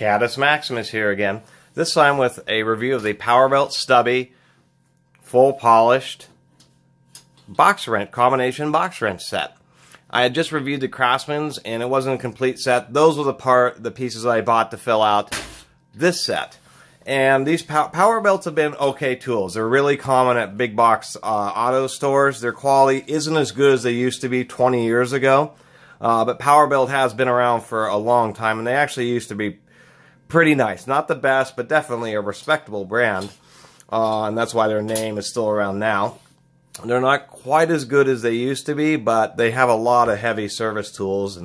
Catus Maximus here again. This time with a review of the PowerBuilt Stubby full polished box wrench, combination box wrench set. I had just reviewed the Craftsman's and it wasn't a complete set. Those were the pieces I bought to fill out this set. And these PowerBuilts have been okay tools. They're really common at big box auto stores. Their quality isn't as good as they used to be 20 years ago. But PowerBuilt has been around for a long time, and they actually used to be pretty nice. Not the best, but definitely a respectable brand. And that's why their name is still around now. They're not quite as good as they used to be, but they have a lot of heavy service tools.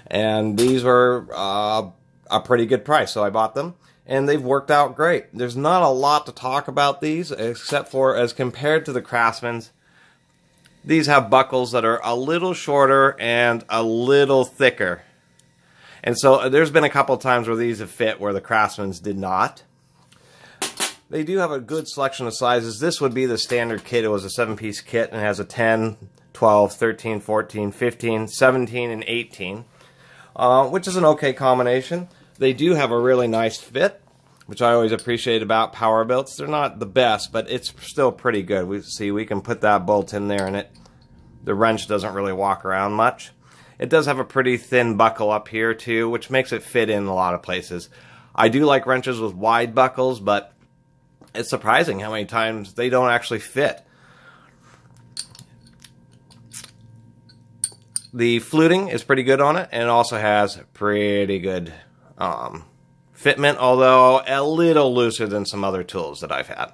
And these were a pretty good price, so I bought them. And they've worked out great. There's not a lot to talk about these, except for as compared to the Craftsman's. These have buckles that are a little shorter and a little thicker. And so there's been a couple times where these have fit where the Craftsman's did not. They do have a good selection of sizes. This would be the standard kit. It was a 7-piece kit and has a 10, 12, 13, 14, 15, 17, and 18. Which is an okay combination. They do have a really nice fit, which I always appreciate about PowerBuilts. They're not the best, but it's still pretty good. We can put that bolt in there and the wrench doesn't really walk around much. It does have a pretty thin buckle up here too, which makes it fit in a lot of places. I do like wrenches with wide buckles, but it's surprising how many times they don't actually fit. The fluting is pretty good on it, and it also has pretty good fitment, although a little looser than some other tools that I've had.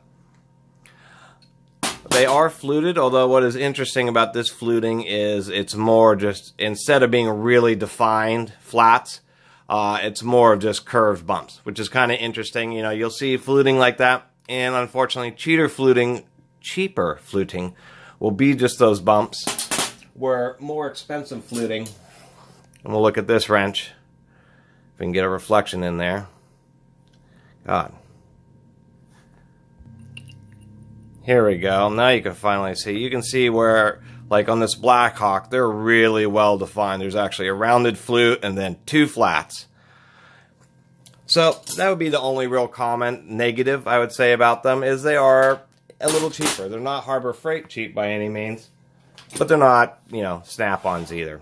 They are fluted, although what is interesting about this fluting is it's more just, instead of being really defined flats, it's more of just curved bumps, which is kind of interesting. You know, you'll see fluting like that, and unfortunately cheaper fluting will be just those bumps, where more expensive fluting, and we'll look at this wrench, if we can get a reflection in there. God. Here we go. Now you can finally see. You can see where, like on this Blackhawk, they're really well defined. There's actually a rounded flute and then two flats. So that would be the only real negative I would say about them, is they are a little cheaper. They're not Harbor Freight cheap by any means, but they're not, you know, Snap-ons either.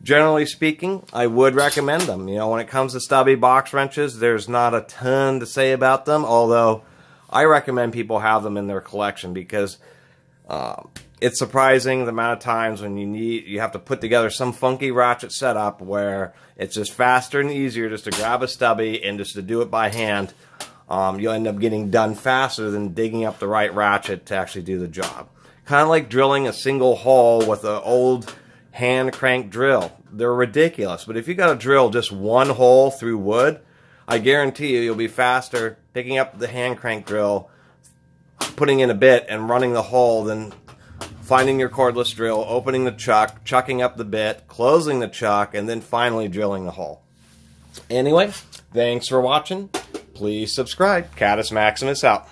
Generally speaking, I would recommend them. You know, when it comes to Stubby box wrenches, there's not a ton to say about them, although I recommend people have them in their collection because it's surprising the amount of times when you have to put together some funky ratchet setup where it's just faster and easier just to grab a Stubby and just to do it by hand. You'll end up getting done faster than digging up the right ratchet to actually do the job. Kind of like drilling a single hole with an old hand crank drill. They're ridiculous, but if you got to drill just one hole through wood, I guarantee you'll be faster picking up the hand crank drill, putting in a bit and running the hole than finding your cordless drill, opening the chuck, chucking up the bit, closing the chuck, and then finally drilling the hole. Anyway, thanks for watching. Please subscribe. Catus Maximus out.